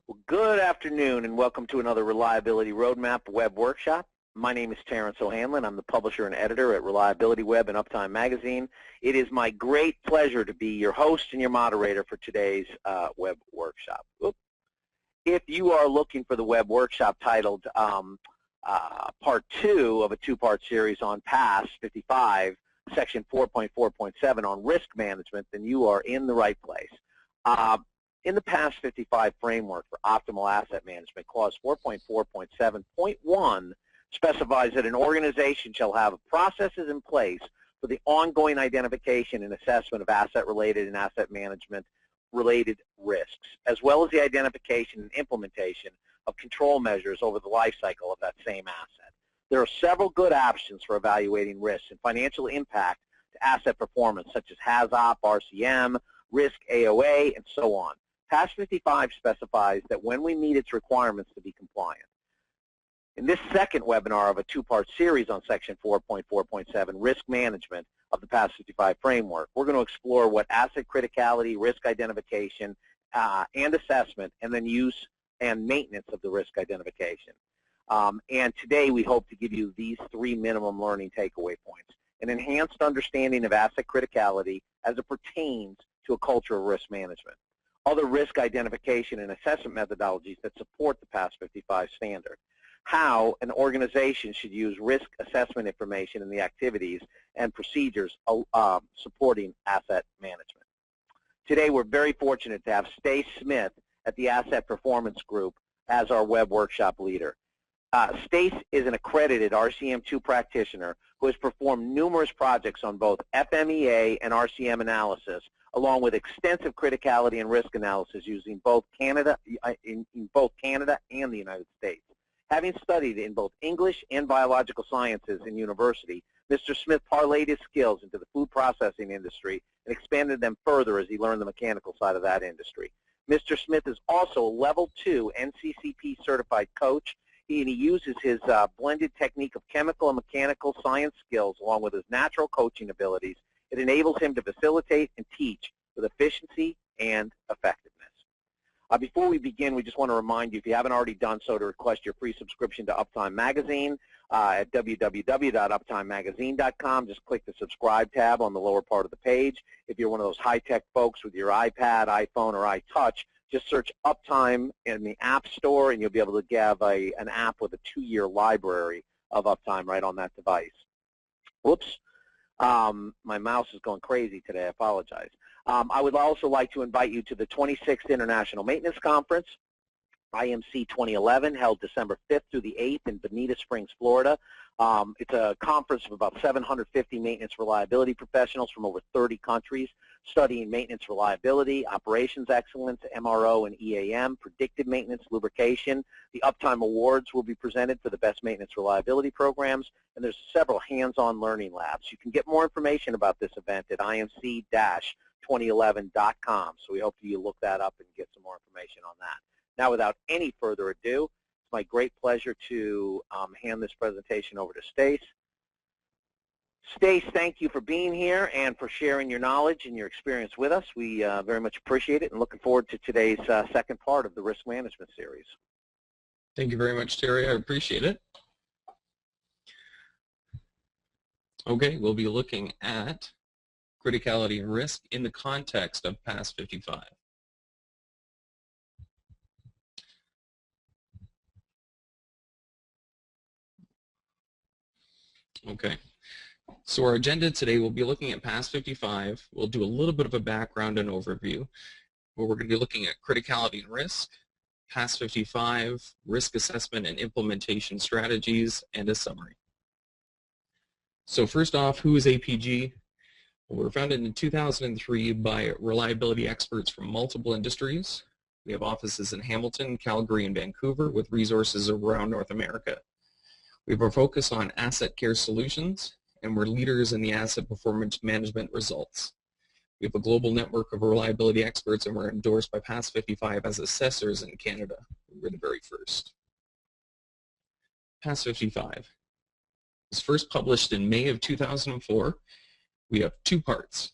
Well, good afternoon and welcome to another Reliability Roadmap web workshop. My name is Terrence O'Hanlon. I'm the publisher and editor at Reliability Web and Uptime Magazine. It is my great pleasure to be your host and your moderator for today's web workshop. If you are looking for the web workshop titled Part 2 of a two-part series on PAS-55, Section 4.4.7 on risk management, then you are in the right place. In the PAS-55 framework for optimal asset management, Clause 4.4.7.1 specifies that an organization shall have processes in place for the ongoing identification and assessment of asset-related and asset management-related risks, as well as the identification and implementation of control measures over the life cycle of that same asset. There are several good options for evaluating risks and financial impact to asset performance, such as HAZOP, RCM, risk AOA, and so on. PAS-55 specifies that when we meet its requirements to be compliant. In this second webinar of a two-part series on Section 4.4.7, risk management of the PAS-55 framework, we're going to explore what asset criticality, risk identification, and assessment, and then use and maintenance of the risk identification. And today we hope to give you these three minimum learning takeaway points: an enhanced understanding of asset criticality as it pertains to a culture of risk management, other risk identification and assessment methodologies that support the PAS-55 standard, how an organization should use risk assessment information in the activities and procedures supporting asset management. Today we're very fortunate to have Stace Smith at the Asset Performance Group as our web workshop leader. Stace is an accredited RCM2 practitioner who has performed numerous projects on both FMEA and RCM analysis, along with extensive criticality and risk analysis using both Canada in both Canada and the United States. Having studied in both English and biological sciences in university, Mr. Smith parlayed his skills into the food processing industry and expanded them further as he learned the mechanical side of that industry. Mr. Smith is also a Level 2 NCCP certified coach, and he uses his blended technique of chemical and mechanical science skills along with his natural coaching abilities. It enables him to facilitate and teach with efficiency and effectiveness. Before we begin, we just want to remind you, if you haven't already done so, to request your free subscription to Uptime Magazine at www.uptimemagazine.com. Just click the subscribe tab on the lower part of the page. If you're one of those high-tech folks with your iPad, iPhone, or iTouch, just search Uptime in the App Store, and you'll be able to get an app with a 2-year library of Uptime right on that device. Whoops. My mouse is going crazy today. I apologize. I would also like to invite you to the 26th International Maintenance Conference, IMC 2011, held December 5th through the 8th in Bonita Springs, Florida. It's a conference of about 750 maintenance reliability professionals from over 30 countries studying maintenance reliability, operations excellence, MRO and EAM, predictive maintenance, lubrication. The Uptime Awards will be presented for the best maintenance reliability programs, and there's several hands-on learning labs. You can get more information about this event at imc-2011.com, so we hope you look that up and get some more information on that. Now, without any further ado, it's my great pleasure to hand this presentation over to Stace. Stace, thank you for being here and for sharing your knowledge and your experience with us. We very much appreciate it and looking forward to today's second part of the risk management series. Thank you very much, Terry. I appreciate it. Okay, we'll be looking at criticality and risk in the context of PAS-55. Okay, so our agenda today, we'll be looking at PAS-55. We'll do a little bit of a background and overview, where we're going to be looking at criticality and risk, PAS-55, risk assessment and implementation strategies, and a summary. So first off, who is APG? Well, we were founded in 2003 by reliability experts from multiple industries. We have offices in Hamilton, Calgary, and Vancouver with resources around North America. We have a focus on asset care solutions, and we're leaders in the asset performance management results. We have a global network of reliability experts, and we're endorsed by PAS-55 as assessors in Canada. We were the very first. PAS-55 was first published in May of 2004. We have two parts: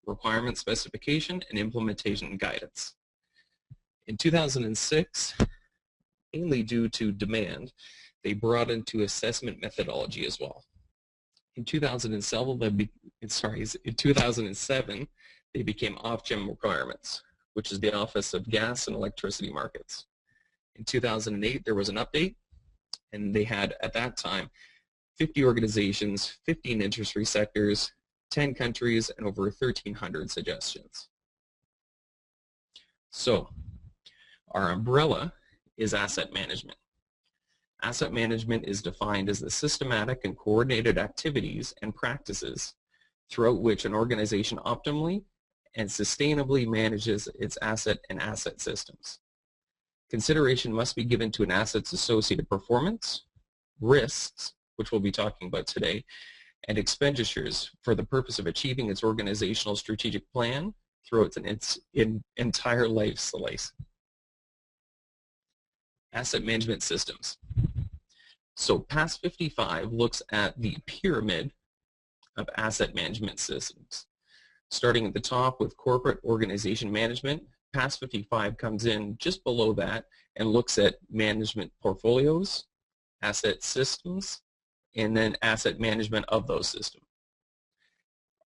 requirement specification and implementation guidance. In 2006, mainly due to demand, they brought into assessment methodology as well. In 2007, they became Ofgem requirements, which is the Office of Gas and Electricity Markets. In 2008, there was an update, and they had, at that time, 50 organizations, 15 industry sectors, 10 countries, and over 1,300 suggestions. So, our umbrella is asset management. Asset management is defined as the systematic and coordinated activities and practices throughout which an organization optimally and sustainably manages its asset and asset systems. Consideration must be given to an asset's associated performance, risks, which we'll be talking about today, and expenditures for the purpose of achieving its organizational strategic plan throughout its entire life slice. Asset management systems. So PAS-55 looks at the pyramid of asset management systems. Starting at the top with corporate organization management, PAS-55 comes in just below that and looks at management portfolios, asset systems, and then asset management of those systems.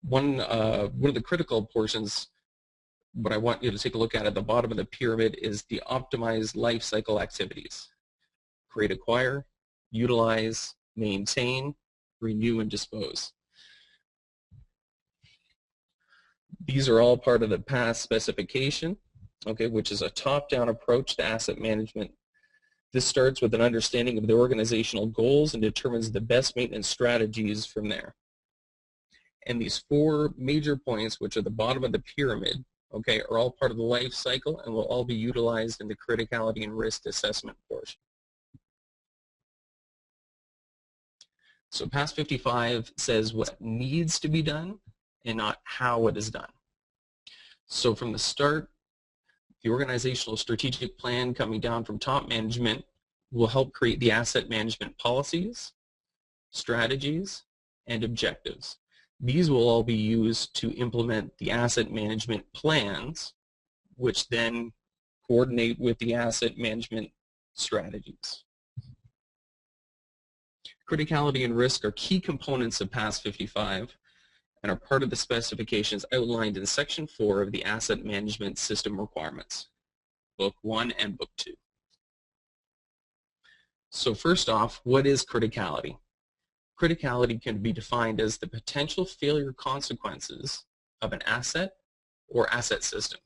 One of the critical portions, what I want you to take a look at the bottom of the pyramid, is the optimized life cycle activities. Create, acquire, utilize, maintain, renew, and dispose. These are all part of the PAS specification, okay, which is a top-down approach to asset management. This starts with an understanding of the organizational goals and determines the best maintenance strategies from there. And these four major points, which are the bottom of the pyramid, okay, are all part of the life cycle and will all be utilized in the criticality and risk assessment portion. So PAS-55 says what needs to be done and not how it is done. So from the start, the organizational strategic plan coming down from top management will help create the asset management policies, strategies, and objectives. These will all be used to implement the asset management plans, which then coordinate with the asset management strategies. Criticality and risk are key components of PAS-55 and are part of the specifications outlined in Section 4 of the Asset Management System Requirements, Book 1 and Book 2. So first off, what is criticality? Criticality can be defined as the potential failure consequences of an asset or asset system.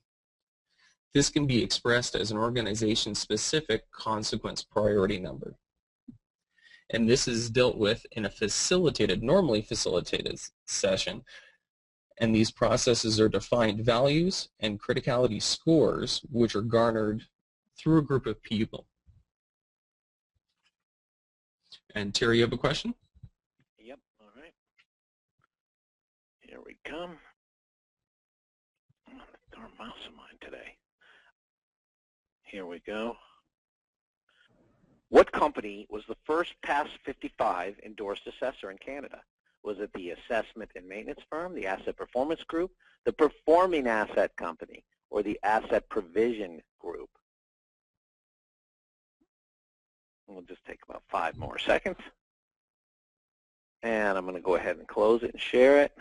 This can be expressed as an organization-specific consequence priority number. And this is dealt with in a normally facilitated session. And these processes are defined values and criticality scores, which are garnered through a group of people. And Terry, you have a question? Yep, all right. Here we come. Darn mouse of mine today. Here we go. What company was the first PAS-55 endorsed assessor in Canada? Was it the assessment and maintenance firm, the asset performance group, the performing asset company, or the asset provision group? We'll just take about 5 more seconds. And I'm going to go ahead and close it and share it.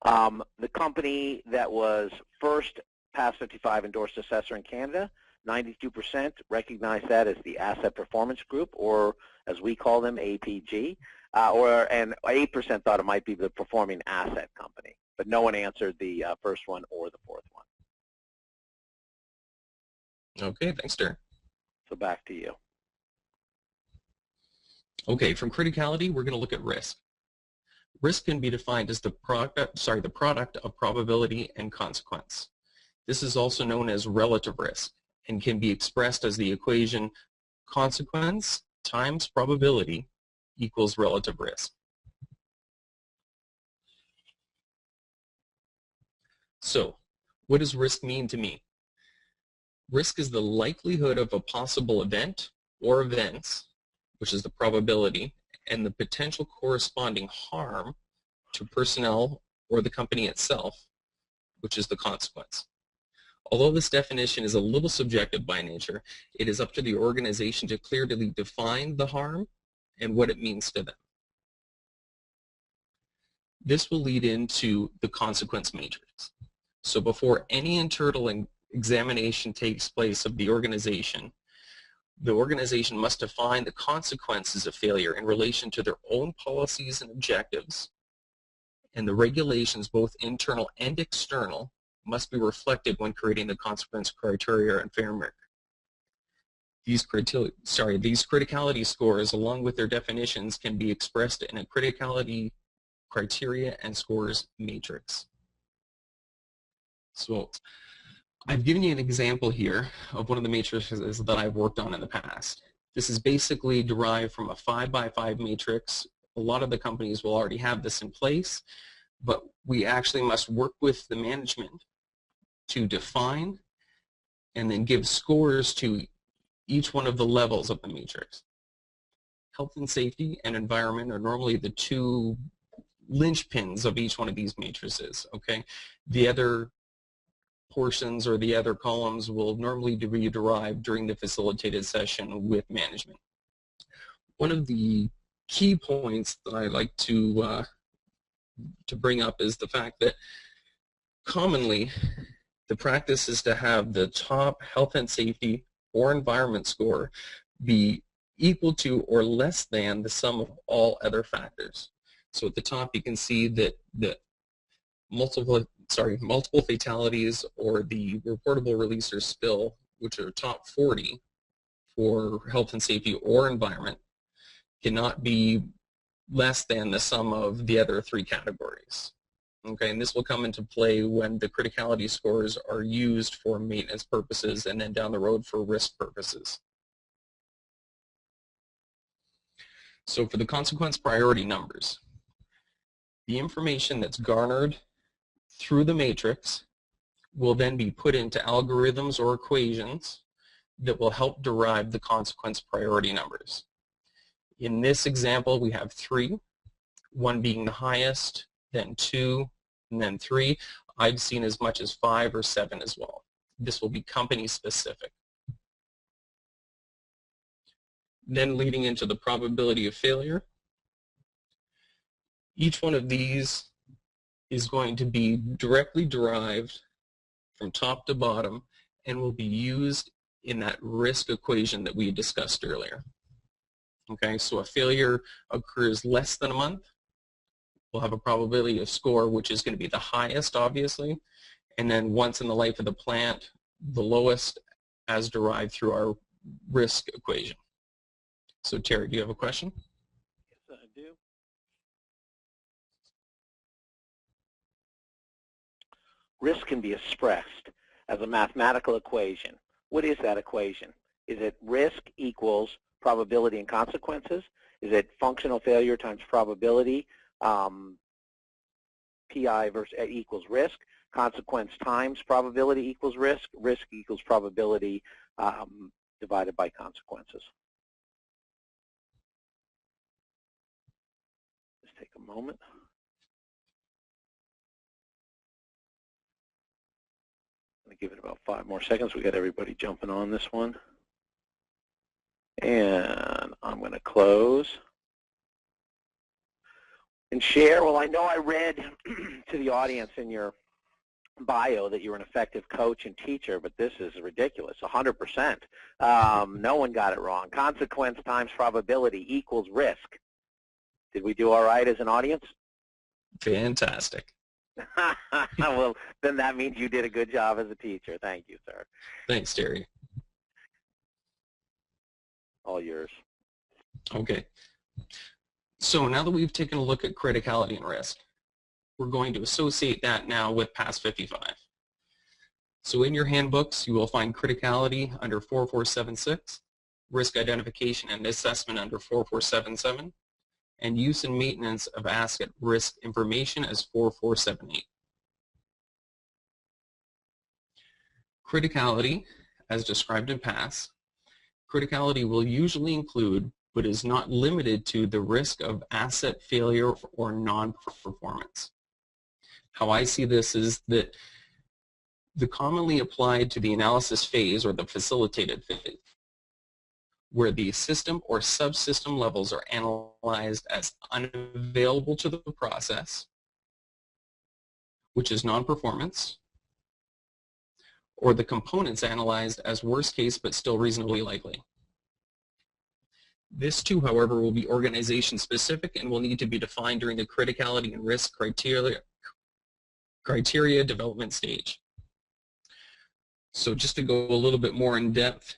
The company that was first PAS-55 endorsed assessor in Canada, 92% recognize that as the Asset Performance Group, or as we call them, APG, and 8% thought it might be the Performing Asset Company, but no one answered the first one or the fourth one. Okay, thanks, Darren. So back to you. Okay, from criticality, we're going to look at risk. Risk can be defined as the product of probability and consequence. This is also known as relative risk and can be expressed as the equation consequence times probability equals relative risk. So, what does risk mean to me? Risk is the likelihood of a possible event or events, which is the probability, and the potential corresponding harm to personnel or the company itself, which is the consequence. Although this definition is a little subjective by nature, it is up to the organization to clearly define the harm and what it means to them. This will lead into the consequence matrix. So before any internal examination takes place of the organization must define the consequences of failure in relation to their own policies and objectives, and the regulations, both internal and external, must be reflected when creating the consequence criteria and framework. These criticality scores, along with their definitions, can be expressed in a criticality criteria and scores matrix. So I've given you an example here of one of the matrices that I've worked on in the past. This is basically derived from a 5x5 matrix. A lot of the companies will already have this in place, but we actually must work with the management to define and then give scores to each one of the levels of the matrix. Health and safety and environment are normally the two linchpins of each one of these matrices, okay? The other portions or the other columns will normally be derived during the facilitated session with management. One of the key points that I like to bring up is the fact that commonly the practice is to have the top health and safety or environment score be equal to or less than the sum of all other factors. So at the top you can see that the multiple fatalities or the reportable release or spill, which are top 40 for health and safety or environment, cannot be less than the sum of the other three categories. Okay, and this will come into play when the criticality scores are used for maintenance purposes and then down the road for risk purposes. So for the consequence priority numbers, the information that's garnered through the matrix will then be put into algorithms or equations that will help derive the consequence priority numbers. In this example, we have 3, 1 being the highest, then 2, and then 3. I've seen as much as 5 or 7 as well. This will be company specific. Then leading into the probability of failure, each one of these is going to be directly derived from top to bottom and will be used in that risk equation that we discussed earlier. Okay, so a failure occurs less than a month. We'll have a probability of score which is going to be the highest, obviously, and then once in the life of the plant, the lowest as derived through our risk equation. So Terry, do you have a question? Yes, I do. Risk can be expressed as a mathematical equation. What is that equation? Is it risk equals probability and consequences? Is it functional failure times probability, PI equals risk, consequence times probability equals risk equals probability divided by consequences? Just take a moment. I'm going to give it about 5 more seconds. We got everybody jumping on this one. And I'm going to close and share. Well, I know I read to the audience in your bio that you're an effective coach and teacher, but this is ridiculous, 100%. No one got it wrong. Consequence times probability equals risk. Did we do all right as an audience? Fantastic. Well, then that means you did a good job as a teacher. Thank you, sir. Thanks, Terry. All yours. Okay. So now that we've taken a look at criticality and risk, we're going to associate that now with PAS-55. So in your handbooks, you will find criticality under 4476, risk identification and assessment under 4477, and use and maintenance of asset risk information as 4478. Criticality, as described in PAS, criticality will usually include, but is not limited to, the risk of asset failure or non-performance. How I see this is that The commonly applied to the analysis phase or the facilitated phase, where the system or subsystem levels are analyzed as unavailable to the process, which is non-performance, or the components analyzed as worst case but still reasonably likely. This too, however, will be organization specific and will need to be defined during the criticality and risk criteria development stage. So just to go a little bit more in depth,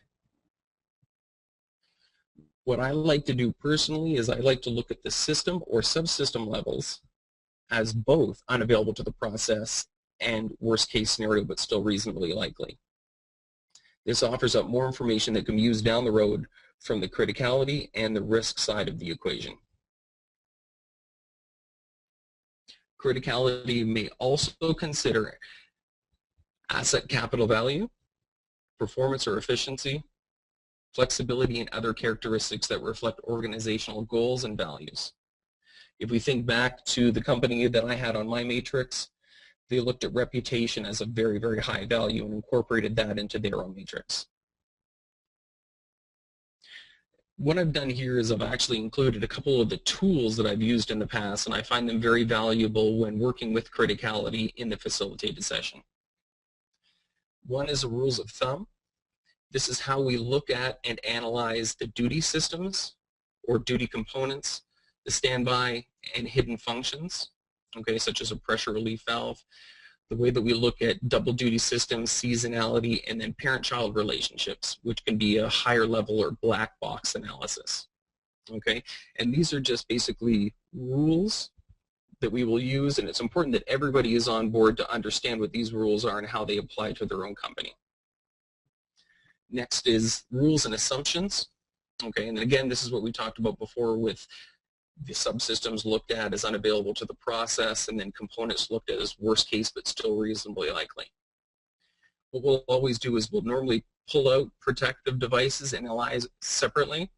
what I like to do personally is I like to look at the system or subsystem levels as both unavailable to the process and worst case scenario but still reasonably likely. This offers up more information that can be used down the road from the criticality and the risk side of the equation. Criticality may also consider asset capital value, performance or efficiency, flexibility, and other characteristics that reflect organizational goals and values. If we think back to the company that I had on my matrix, they looked at reputation as a very, very high value and incorporated that into their own matrix. What I've done here is I've actually included a couple of the tools that I've used in the past, and I find them very valuable when working with criticality in the facilitated session. One is the rules of thumb. This is how we look at and analyze the duty systems or duty components, the standby and hidden functions, okay, such as a pressure relief valve, the way that we look at double duty systems, seasonality, and then parent-child relationships, which can be a higher level or black box analysis. Okay, and these are just basically rules that we will use, and it's important that everybody is on board to understand what these rules are and how they apply to their own company. Next is rules and assumptions. Okay, and then again, this is what we talked about before with the subsystems looked at as unavailable to the process, and then components looked at as worst case but still reasonably likely. What we'll always do is we'll normally pull out protective devices and analyze separately,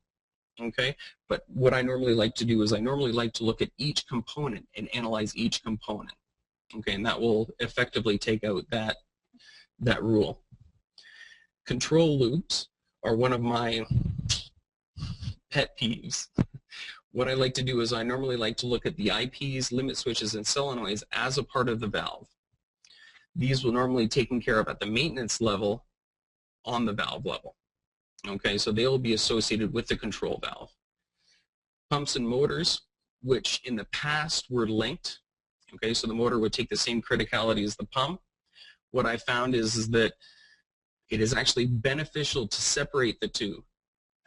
okay? But what I normally like to do is I normally like to look at each component and analyze each component, okay? And that will effectively take out that rule. Control loops are one of my pet peeves. What I like to do is I normally like to look at the IPs, limit switches, and solenoids as a part of the valve. These will normally be taken care of at the maintenance level on the valve level. Okay, so they will be associated with the control valve. Pumps and motors, which in the past were linked. Okay, so the motor would take the same criticality as the pump. What I found is that it is actually beneficial to separate the two,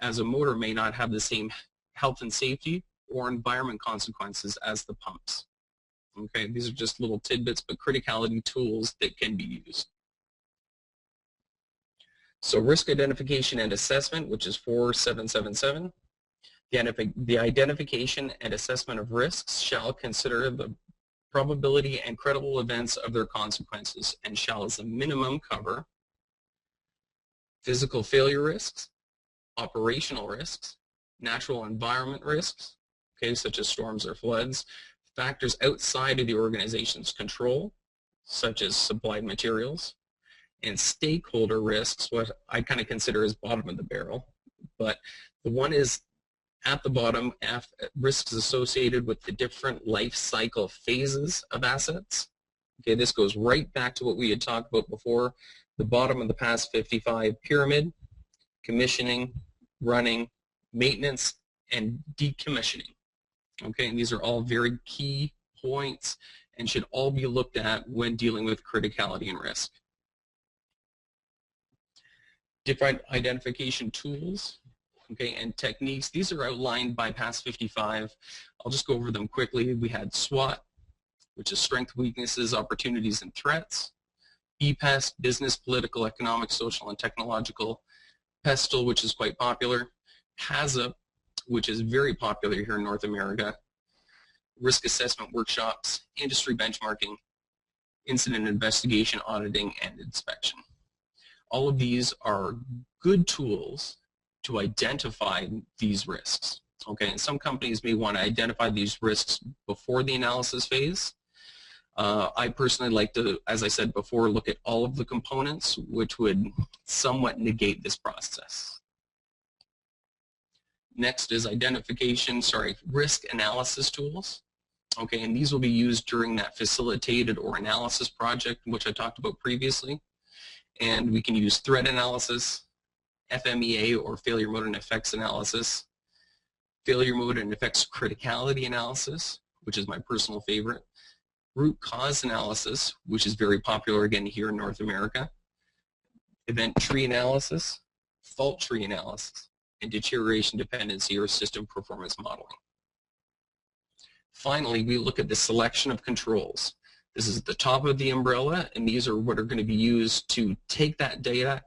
as a motor may not have the same health and safety or environment consequences as the pumps. Okay, these are just little tidbits, but criticality tools that can be used. So risk identification and assessment, which is 4777. The identification and assessment of risks shall consider the probability and credible events of their consequences and shall as a minimum cover physical failure risks, operational risks, natural environment risks, okay, such as storms or floods, factors outside of the organization's control, such as supplied materials, and stakeholder risks, what I kind of consider as bottom of the barrel. But the one is at the bottom, risks associated with the different life cycle phases of assets. Okay, this goes right back to what we had talked about before, the bottom of the PAS-55 pyramid, commissioning, running, maintenance, and decommissioning. Okay, and these are all very key points and should all be looked at when dealing with criticality and risk. Different identification tools, okay, and techniques. These are outlined by PAS-55. I'll just go over them quickly. We had SWOT, which is strengths, weaknesses, opportunities, and threats. BPEST, business, political, economic, social, and technological. PESTLE, which is quite popular. HAZA, which is very popular here in North America. Risk assessment workshops, industry benchmarking, incident investigation, auditing, and inspection. All of these are good tools to identify these risks. Okay, and some companies may want to identify these risks before the analysis phase. I personally like to, as I said before, look at all of the components, which would somewhat negate this process. Next is risk analysis tools. Okay, and these will be used during that facilitated or analysis project, which I talked about previously. And we can use threat analysis, FMEA or failure mode and effects analysis, failure mode and effects criticality analysis, which is my personal favorite, root cause analysis, which is very popular again here in North America, event tree analysis, fault tree analysis, and deterioration dependency or system performance modeling. Finally, we look at the selection of controls. This is at the top of the umbrella, and these are what are going to be used to take that data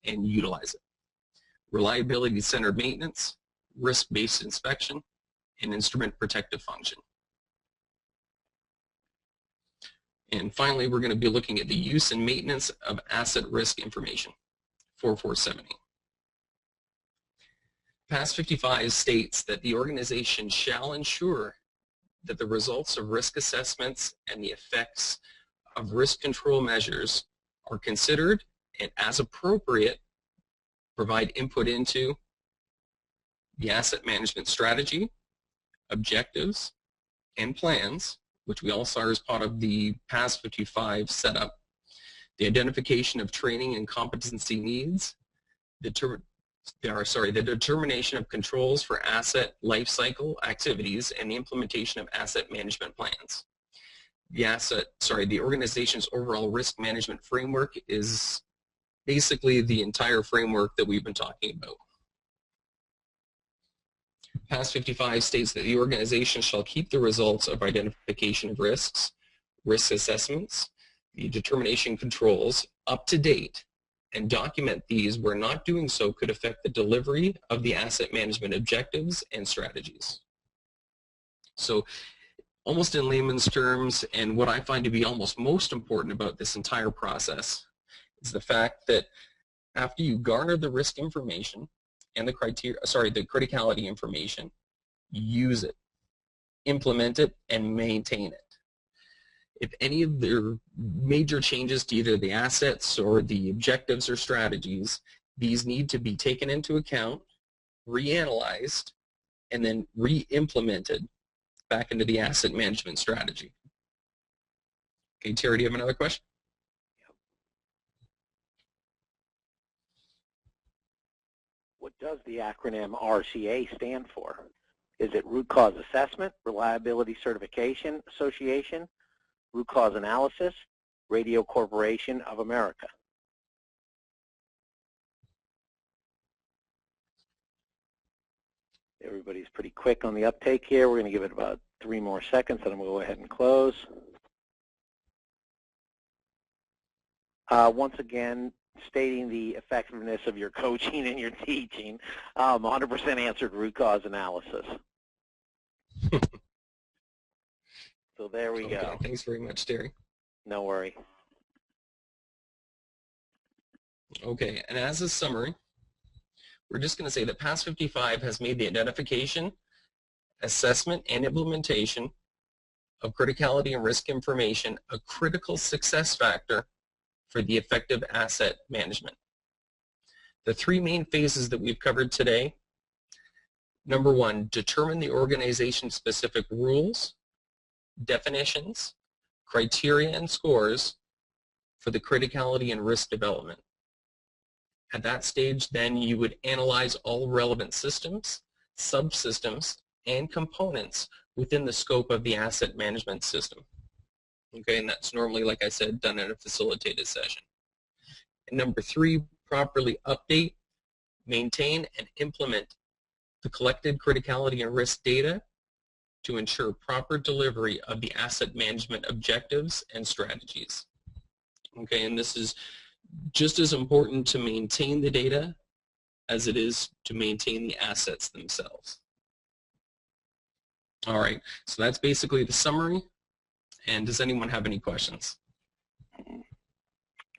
and utilize it. Reliability-centered maintenance, risk-based inspection, and instrument protective function. And finally, we're going to be looking at the use and maintenance of asset risk information, 4470. PAS-55 states that the organization shall ensure that the results of risk assessments and the effects of risk control measures are considered and, as appropriate, provide input into the asset management strategy, objectives, and plans, which we all saw as part of the PAS-55 setup, the identification of training and competency needs, the determination of controls for asset lifecycle activities, and the implementation of asset management plans. The organization's overall risk management framework is basically the entire framework that we've been talking about. PAS-55 states that the organization shall keep the results of identification of risks, risk assessments, the determination controls up to date, and document these where not doing so could affect the delivery of the asset management objectives and strategies. So almost in layman's terms, and what I find to be almost most important about this entire process is the fact that after you garner the risk information and the criticality information, use it, implement it, and maintain it. If any of the major changes to either the assets or the objectives or strategies, these need to be taken into account, reanalyzed, and then re-implemented back into the asset management strategy. Okay, Terry, do you have another question? What does the acronym RCA stand for? Is it Root Cause Assessment, Reliability Certification Association, Root Cause Analysis, Radio Corporation of America? Everybody's pretty quick on the uptake here. We're going to give it about 3 more seconds, and I'm going to go ahead and close. Once again, stating the effectiveness of your coaching and your teaching, 100% answered root cause analysis. So there we go. Thanks very much, Terry. No worry. Okay, and as a summary, we're just going to say that PAS-55 has made the identification, assessment, and implementation of criticality and risk information a critical success factor for the effective asset management. The 3 main phases that we've covered today: number 1, determine the organization's specific rules, definitions, criteria, and scores for the criticality and risk development. At that stage, then, you would analyze all relevant systems, subsystems, and components within the scope of the asset management system. Okay, and that's normally, like I said, done in a facilitated session. And number 3, properly update, maintain, and implement the collected criticality and risk data to ensure proper delivery of the asset management objectives and strategies. Okay, and this is just as important to maintain the data as it is to maintain the assets themselves. All right, so that's basically the summary. And does anyone have any questions?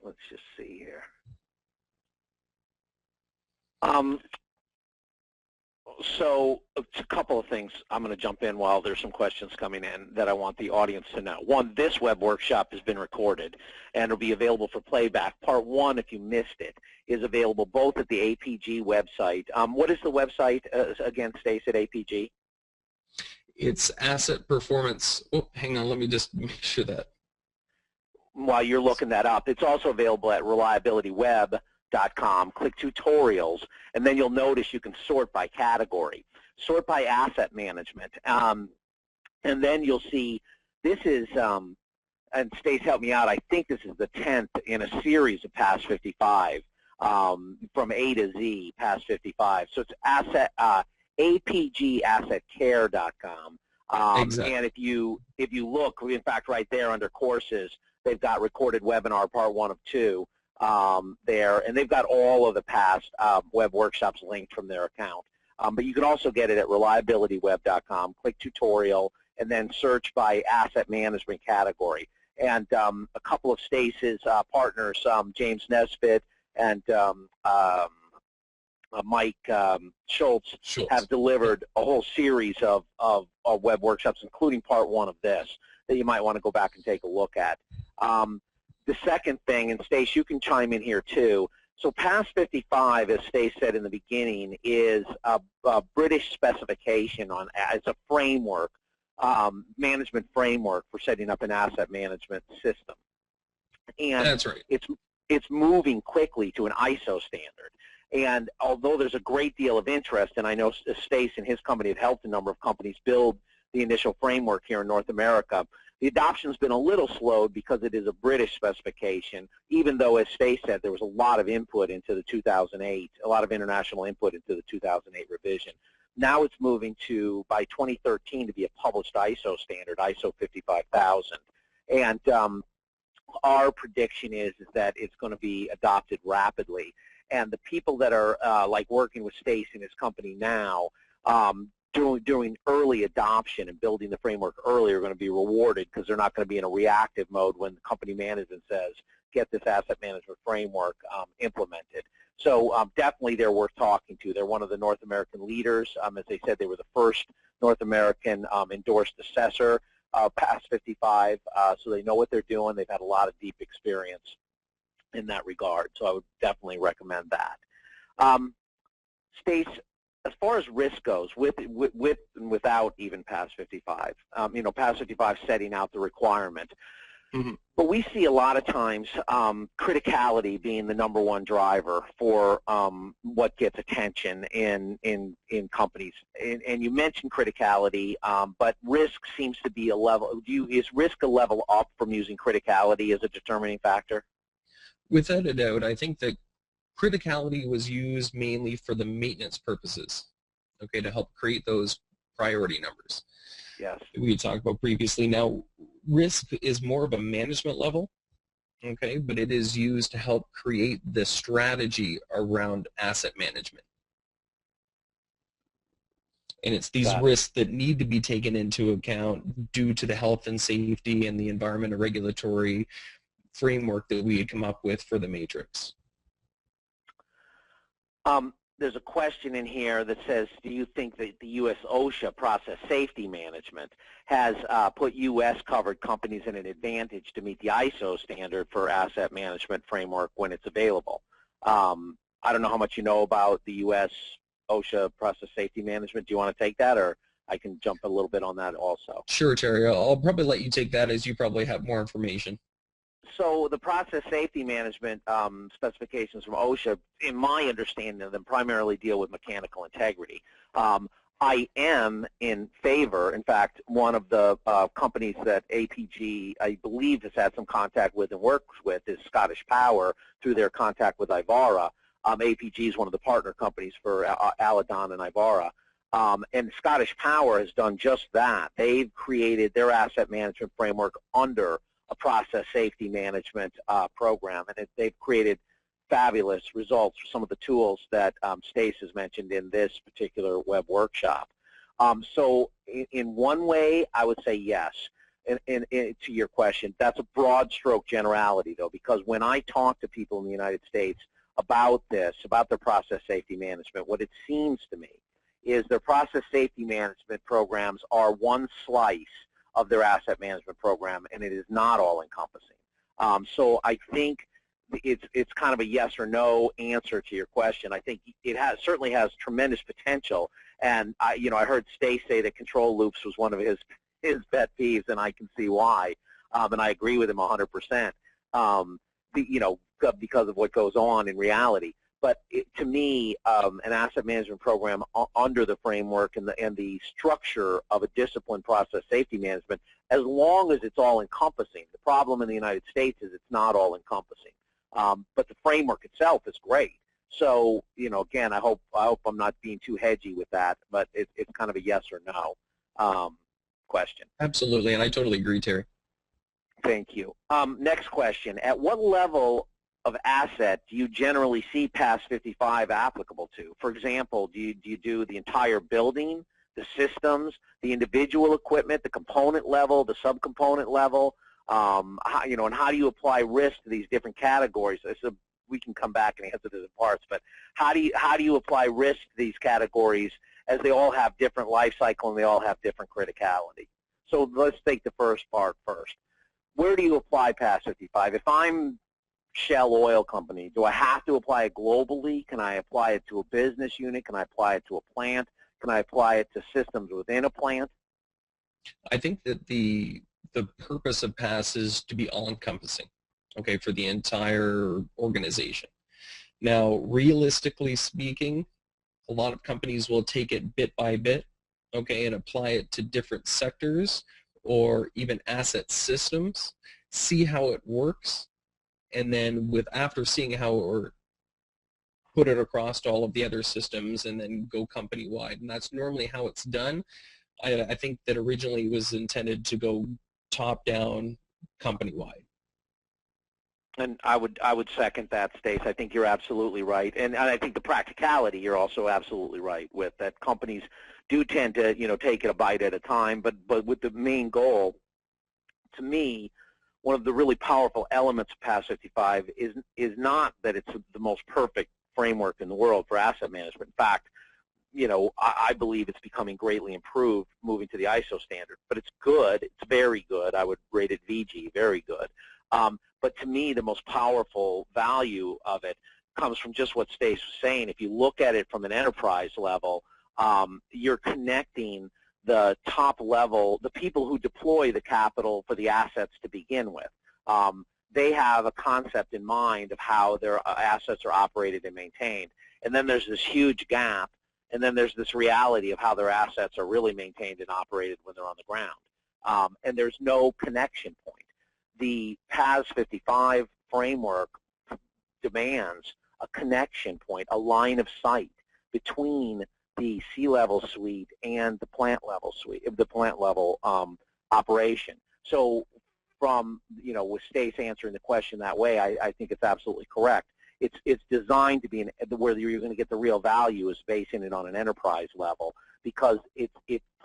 Let's just see here. So it's a couple of things. I'm going to jump in while there's some questions coming in that I want the audience to know. One, this web workshop has been recorded and will be available for playback. Part one, if you missed it, is available both at the APG website. What is the website, again, Stace, at APG? It's asset performance. Oh, hang on, let me just make sure that. While you're looking that up, it's also available at reliabilityweb.com. Click tutorials, and then you'll notice you can sort by category, sort by asset management, and then you'll see this is, and Stace, help me out, I think this is the 10th in a series of PAS-55, from A to Z, PAS-55. So it's apgassetcare.com. Exactly. And if you look, in fact, right there under courses, they've got recorded webinar part 1 of 2 there, and they've got all of the past web workshops linked from their account. But you can also get it at reliabilityweb.com. Click tutorial, and then search by asset management category. And a couple of Stace's partners, James Nesbitt and Mike Schultz, have delivered a whole series of web workshops, including part 1 of this, that you might want to go back and take a look at. The second thing, and Stace, you can chime in here too. So PAS-55, as Stace said in the beginning, is a British specification on, it's a framework, management framework for setting up an asset management system. And that's right. It's moving quickly to an ISO standard. And although there's a great deal of interest, and I know Stace and his company have helped a number of companies build the initial framework here in North America, the adoption's been a little slowed because it is a British specification, even though, as Stace said, there was a lot of input into the 2008, a lot of international input into the 2008 revision. Now it's moving to, by 2013, to be a published ISO standard, ISO 55000. And our prediction is that it's going to be adopted rapidly. And the people that are like working with Stace and his company now, doing early adoption and building the framework early, are going to be rewarded, because they're not going to be in a reactive mode when the company management says, get this asset management framework implemented. So definitely they're worth talking to. They're one of the North American leaders. As they said, they were the first North American endorsed assessor of PAS-55, so they know what they're doing. They've had a lot of deep experience in that regard, so I would definitely recommend that. Stace, as far as risk goes, with and without even PAS-55, you know, PAS-55 setting out the requirement. Mm-hmm. But we see a lot of times criticality being the #1 driver for what gets attention in companies. And you mentioned criticality, but risk seems to be a level. Is risk a level up from using criticality as a determining factor? Without a doubt, I think that criticality was used mainly for the maintenance purposes, okay, to help create those priority numbers. Yes. We talked about previously. Now, risk is more of a management level, okay, but it is used to help create the strategy around asset management. And it's these risks that need to be taken into account due to the health and safety and the environment and regulatory framework that we had come up with for the matrix. There's a question in here that says, do you think that the U.S. OSHA process safety management has put U.S. covered companies in an advantage to meet the ISO standard for asset management framework when it's available? I don't know how much you know about the U.S. OSHA process safety management. Do you want to take that, or I can jump a little bit on that also? Sure, Terry. I'll probably let you take that, as you probably have more information. So the process safety management specifications from OSHA, in my understanding of them, primarily deal with mechanical integrity. I am in favor, in fact, one of the companies that APG, I believe, has had some contact with and works with is Scottish Power through their contact with Ivara. APG is one of the partner companies for Aladon and Ivara. And Scottish Power has done just that. They've created their asset management framework under a process safety management program, and they've created fabulous results for some of the tools that Stace has mentioned in this particular web workshop. So in one way, I would say yes. And to your question, that's a broad stroke generality, though, because when I talk to people in the United States about this, about their process safety management, what it seems to me is their process safety management programs are one slice of their asset management program, and it is not all-encompassing. So I think it's kind of a yes or no answer to your question. I think it certainly has tremendous potential, and I heard Stace say that control loops was one of his pet peeves, and I can see why, and I agree with him 100%. Because of what goes on in reality. But to me, an asset management program under the framework and the structure of a disciplined process safety management, as long as it's all-encompassing. The problem in the United States is it's not all-encompassing. But the framework itself is great. So, again, I hope I'm not being too hedgy with that, but it's kind of a yes or no question. Absolutely, and I totally agree, Terry. Thank you. Next question. At what level of asset do you generally see PAS-55 applicable to? For example, do you do the entire building, the systems, the individual equipment, the component level, the subcomponent level? And how do you apply risk to these different categories? So we can come back and answer this in parts, but how do you apply risk to these categories as they all have different life cycle and they all have different criticality? So let's take the first part first. Where do you apply PAS-55? If I'm Shell Oil Company, do I have to apply it globally? Can I apply it to a business unit? Can I apply it to a plant? Can I apply it to systems within a plant? I think that the purpose of PAS is to be all-encompassing, okay, for the entire organization. Now, realistically speaking, a lot of companies will take it bit by bit, okay, and apply it to different sectors or even asset systems, see how it works, and then after seeing how it works, put it across all of the other systems and then go company-wide. And that's normally how it's done. I think that originally it was intended to go top-down, company-wide. And I would second that, Stace. I think you're absolutely right. And I think the practicality, you're also absolutely right with that. Companies do tend to, take it a bite at a time, but with the main goal, to me, one of the really powerful elements of PAS-55 is not that it's the most perfect framework in the world for asset management. In fact, I believe it's becoming greatly improved moving to the ISO standard. But it's good. It's very good. I would rate it VG, very good. But to me, the most powerful value of it comes from just what Stace was saying. If you look at it from an enterprise level, you're connecting the top level, the people who deploy the capital for the assets to begin with. They have a concept in mind of how their assets are operated and maintained. And then there's this huge gap, and then there's this reality of how their assets are really maintained and operated when they're on the ground. And there's no connection point. The PAS-55 framework demands a connection point, a line of sight between the C-level suite and the plant level suite, the plant level operation. So from, with Stace answering the question that way, I think it's absolutely correct. It's designed to be where you're going to get the real value is basing it on an enterprise level, because it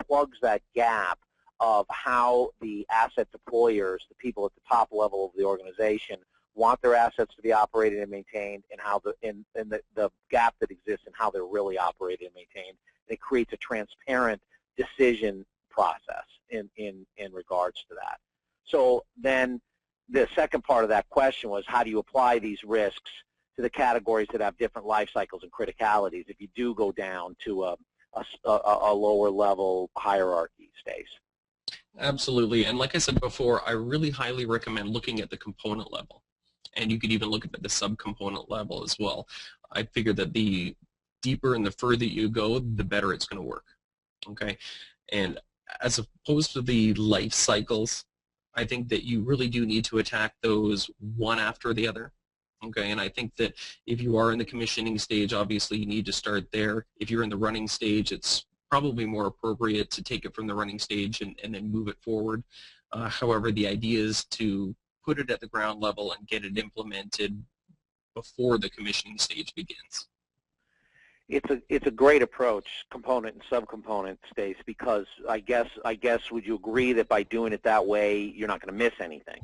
plugs that gap of how the asset deployers, the people at the top level of the organization, want their assets to be operated and maintained, and how the gap that exists in how they're really operated and maintained. And it creates a transparent decision process in regards to that. So then the second part of that question was, how do you apply these risks to the categories that have different life cycles and criticalities if you do go down to a lower level hierarchy, Stace? Absolutely, and like I said before, I really highly recommend looking at the component level, and you could even look at the subcomponent level as well. I figure that the deeper and the further you go, the better it's going to work, okay? And as opposed to the life cycles, I think that you really do need to attack those one after the other, okay? And I think that if you are in the commissioning stage, obviously you need to start there. If you're in the running stage, it's probably more appropriate to take it from the running stage and then move it forward. However, the idea is to put it at the ground level and get it implemented before the commissioning stage begins. It's a great approach, component and subcomponent, Stace, because I guess would you agree that by doing it that way, you're not going to miss anything?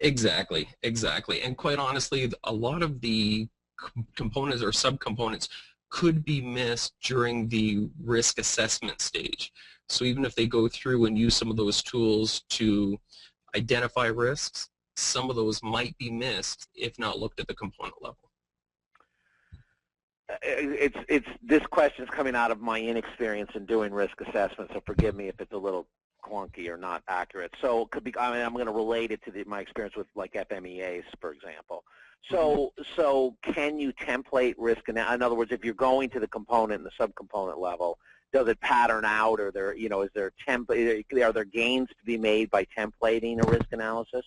Exactly. And quite honestly, a lot of the components or subcomponents could be missed during the risk assessment stage. So even if they go through and use some of those tools to identify risks, some of those might be missed if not looked at the component level. This question is coming out of my inexperience in doing risk assessment, so forgive me if it's a little clunky or not accurate. So it could be, I mean, I'm going to relate it to my experience with like FMEAs, for example. So can you template risk? In other words, if you're going to the component and the subcomponent level, does it pattern out, or there, you know, is there are there gains to be made by templating a risk analysis?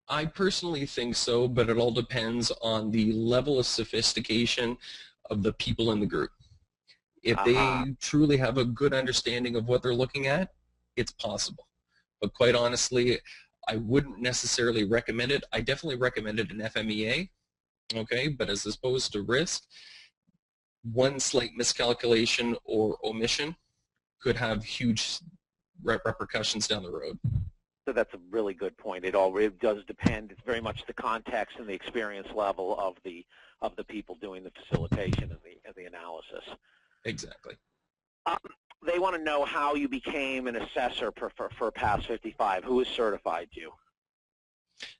I personally think so, but it all depends on the level of sophistication of the people in the group. If they truly have a good understanding of what they're looking at, it's possible. But quite honestly, I wouldn't necessarily recommend it. I definitely recommend it in FMEA, okay? But as opposed to risk, one slight miscalculation or omission could have huge repercussions down the road. So that's a really good point. It does depend. It's very much the context and the experience level of the people doing the facilitation and the analysis. Exactly. They want to know how you became an assessor for PAS-55. Who has certified you?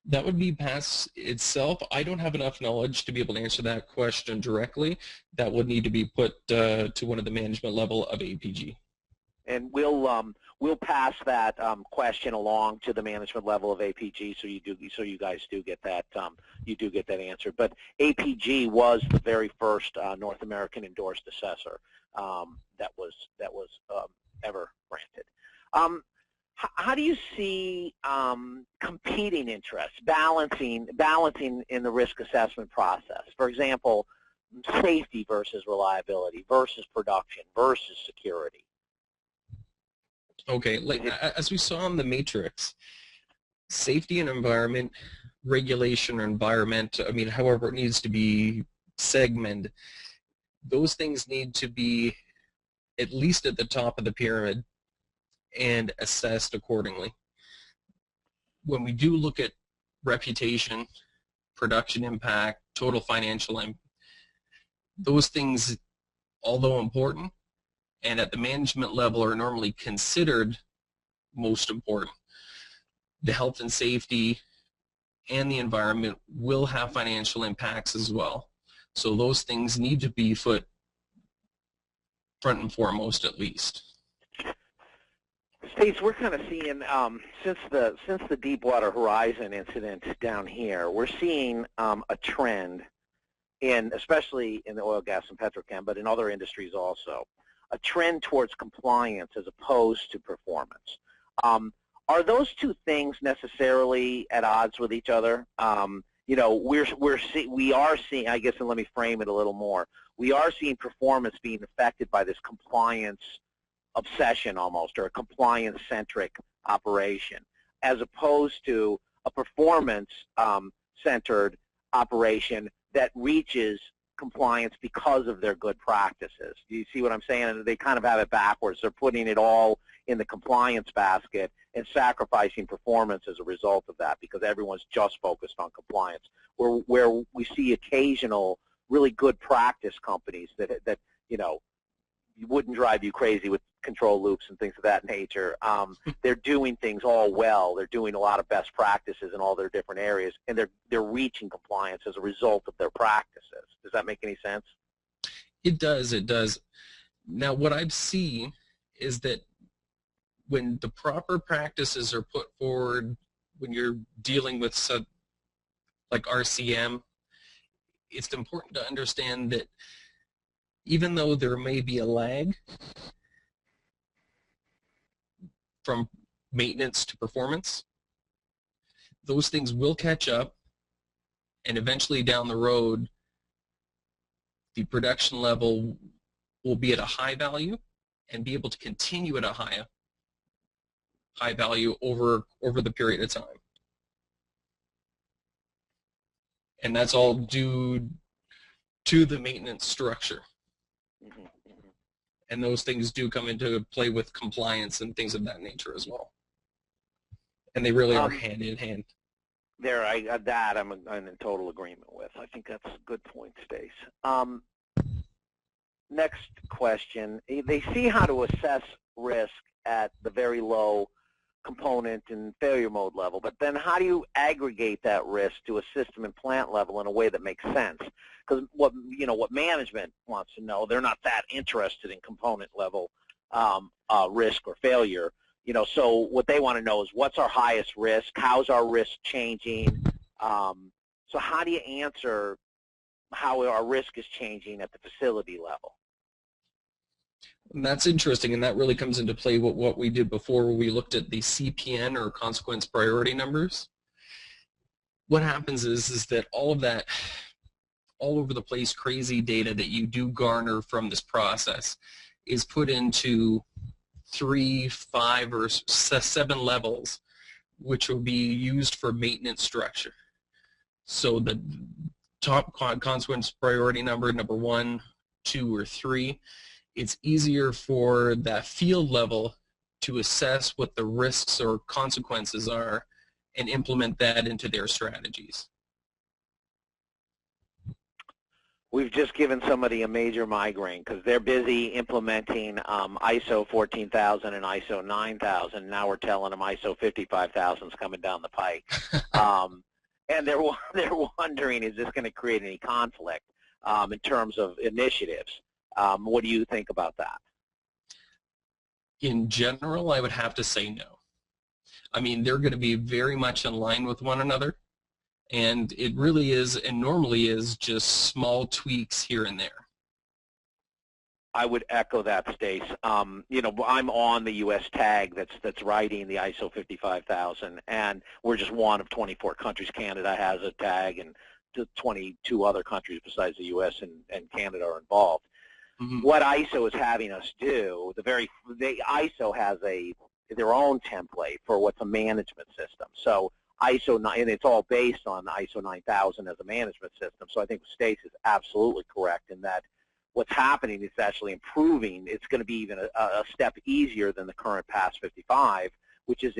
That would be PAS itself. I don't have enough knowledge to be able to answer that question directly. That would need to be put to one of the management level of APG. And we'll pass that question along to the management level of APG, so you guys do get that answered. But APG was the very first North American endorsed assessor that was ever granted. How do you see competing interests balancing in the risk assessment process? For example, safety versus reliability versus production versus security. Okay, like as we saw in the matrix, safety and environment, regulation or environment, I mean, however it needs to be segmented, those things need to be at least at the top of the pyramid and assessed accordingly. When we do look at reputation, production impact, total financial impact, those things, although important, and at the management level are normally considered most important, the health and safety and the environment will have financial impacts as well. So those things need to be put front and foremost at least. Stace, we're kind of seeing, since the Deepwater Horizon incident down here, we're seeing a trend especially in the oil, gas, and petrochem, but in other industries also, a trend towards compliance as opposed to performance. Are those two things necessarily at odds with each other? You know, we are seeing, I guess, and let me frame it a little more. We are seeing performance being affected by this compliance obsession almost, or a compliance-centric operation, as opposed to a performance-centered operation that reaches compliance because of their good practices. Do you see what I'm saying? They kind of have it backwards. They're putting it all in the compliance basket and sacrificing performance as a result of that because everyone's just focused on compliance. Where we see occasional really good practice companies that you know, wouldn't drive you crazy with control loops and things of that nature. They're doing things all well. They're doing a lot of best practices in all their different areas, and they're reaching compliance as a result of their practices. Does that make any sense? It does. It does. Now, what I've seen is that when the proper practices are put forward, when you're dealing with like RCM, it's important to understand that even though there may be a lag from maintenance to performance, those things will catch up, and eventually down the road, the production level will be at a high value and be able to continue at a high value over the period of time. And that's all due to the maintenance structure. Mm-hmm. And those things do come into play with compliance and things of that nature as well. And they really are hand in hand. That I'm in total agreement with. I think that's a good point, Stace. Next question. They see how to assess risk at the very low component and failure mode level, but then how do you aggregate that risk to a system and plant level in a way that makes sense? Because what management wants to know, they're not that interested in component level risk or failure. So what they want to know is what's our highest risk, how's our risk changing. So how do you answer how our risk is changing at the facility level? And that's interesting, and that really comes into play what we did before, where we looked at the CPN, or consequence priority numbers. What happens is that all of that all over the place crazy data that you do garner from this process is put into 3, 5, or 7 levels, which will be used for maintenance structure. So the top consequence priority number 1, 2, or 3, it's easier for that field level to assess what the risks or consequences are and implement that into their strategies. We've just given somebody a major migraine because they're busy implementing ISO 14000 and ISO 9000. Now we're telling them ISO 55000 is coming down the pike. And they're wondering, is this going to create any conflict in terms of initiatives? What do you think about that? In general, I would have to say no. I mean, they're going to be very much in line with one another, and it really is, and normally is, just small tweaks here and there. I would echo that, Stace. I'm on the U.S. tag that's writing the ISO 55000, and we're just one of 24 countries. Canada has a tag, and 22 other countries besides the U.S. and Canada are involved. Mm-hmm. What ISO is having us do, ISO has their own template for what's a management system. So ISO 9, and it's all based on ISO 9000 as a management system. So I think Stace is absolutely correct in that what's happening is actually improving. It's going to be even a step easier than the current PAS-55, which is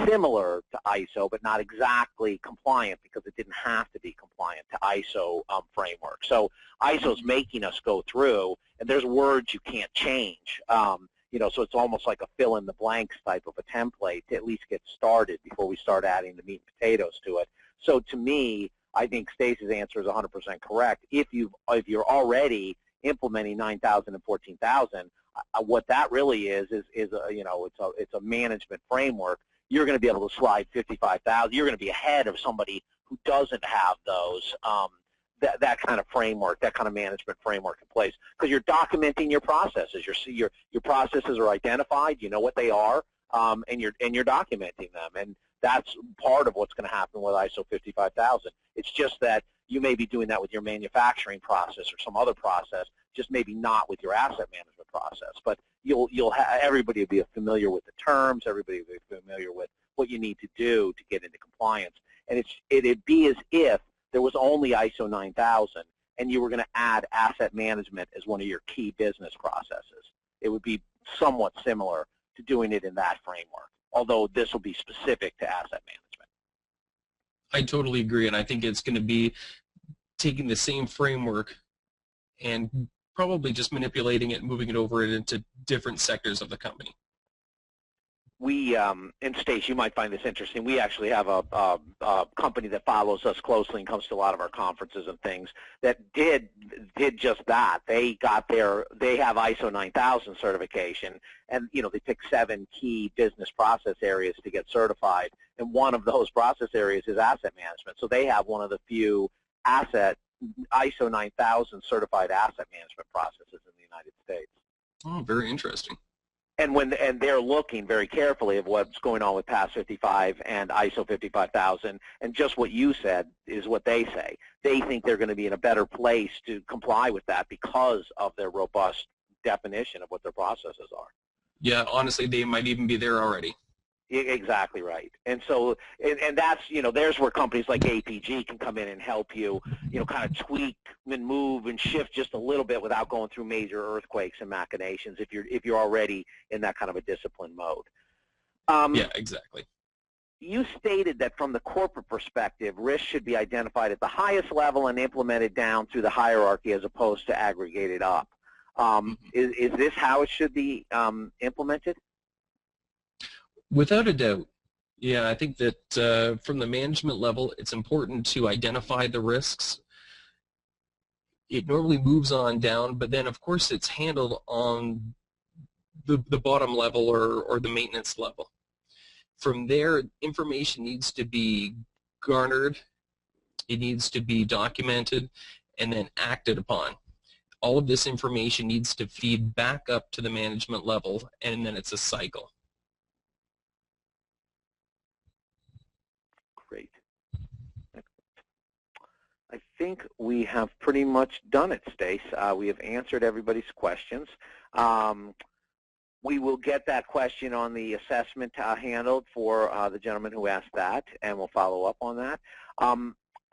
similar to ISO, but not exactly compliant because it didn't have to be compliant to ISO framework. So ISO's making us go through, and there's words you can't change. So it's almost like a fill-in-the-blanks type of a template to at least get started before we start adding the meat and potatoes to it. So to me, I think Stace's answer is 100% correct. If you're already implementing 9,000 and 14,000, what that really is it's a management framework. You're going to be able to slide 55,000. You're going to be ahead of somebody who doesn't have those that kind of framework, that kind of management framework in place, because you're documenting your processes. Your processes are identified. You know what they are, and you're documenting them. And that's part of what's going to happen with ISO 55000. It's just that you may be doing that with your manufacturing process or some other process, just maybe not with your asset management process. But everybody will be familiar with the terms. Everybody will be familiar with what you need to do to get into compliance. And it'd be as if there was only ISO 9000 and you were going to add asset management as one of your key business processes. It would be somewhat similar to doing it in that framework, although this will be specific to asset management. I totally agree, and I think it's going to be taking the same framework and probably just manipulating it and moving it over into different sectors of the company. We, and Stace, you might find this interesting, we actually have a company that follows us closely and comes to a lot of our conferences and things that did just that. They have ISO 9000 certification, and they picked 7 key business process areas to get certified, and one of those process areas is asset management. So they have one of the few ISO 9000 certified asset management processes in the United States. Oh, very interesting. And they're looking very carefully at what's going on with PAS-55 and ISO 55000, and just what you said is what they say. They think they're going to be in a better place to comply with that because of their robust definition of what their processes are. Yeah, honestly, they might even be there already. Exactly right. And so, and that's, there's where companies like APG can come in and help you, kind of tweak and move and shift just a little bit without going through major earthquakes and machinations if you're already in that kind of a discipline mode. Yeah, exactly. You stated that from the corporate perspective, risk should be identified at the highest level and implemented down through the hierarchy as opposed to aggregated up. Is this how it should be implemented? Without a doubt. Yeah, I think that from the management level, it's important to identify the risks. It normally moves on down, but then of course it's handled on the bottom level or the maintenance level. From there, information needs to be garnered, it needs to be documented, and then acted upon. All of this information needs to feed back up to the management level, and then it's a cycle. Great. I think we have pretty much done it, Stace. We have answered everybody's questions. We will get that question on the assessment handled for the gentleman who asked that, and we'll follow up on that.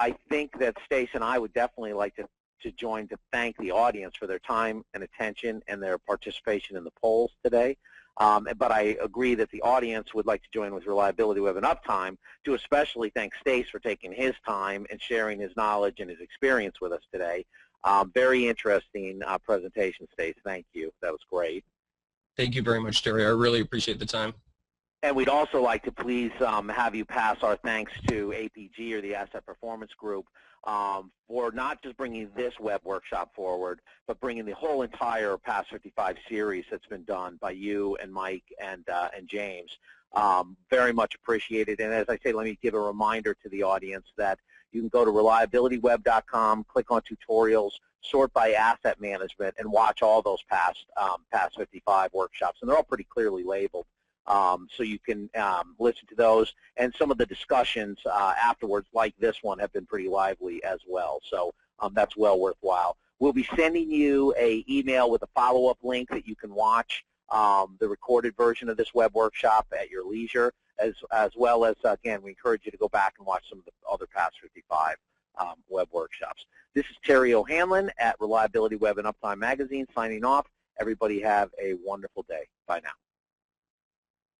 I think that Stace and I would definitely like to join to thank the audience for their time and attention and their participation in the polls today. But I agree that the audience would like to join with Reliability Web and Uptime to especially thank Stace for taking his time and sharing his knowledge and his experience with us today. Very interesting presentation, Stace. Thank you. That was great. Thank you very much, Terry. I really appreciate the time. And we'd also like to please have you pass our thanks to APG, or the Asset Performance Group, for not just bringing this web workshop forward, but bringing the whole entire PAS-55 series that's been done by you and Mike and James. Very much appreciated. And as I say, let me give a reminder to the audience that you can go to reliabilityweb.com, click on tutorials, sort by asset management, and watch all those past PAS-55 workshops. And they're all pretty clearly labeled. So you can listen to those, and some of the discussions afterwards, like this one, have been pretty lively as well. So that's well worthwhile. We'll be sending you an email with a follow-up link that you can watch the recorded version of this web workshop at your leisure, as well as, again, we encourage you to go back and watch some of the other PAS-55 web workshops. This is Terry O'Hanlon at Reliability Web and Uptime Magazine signing off. Everybody have a wonderful day. Bye now.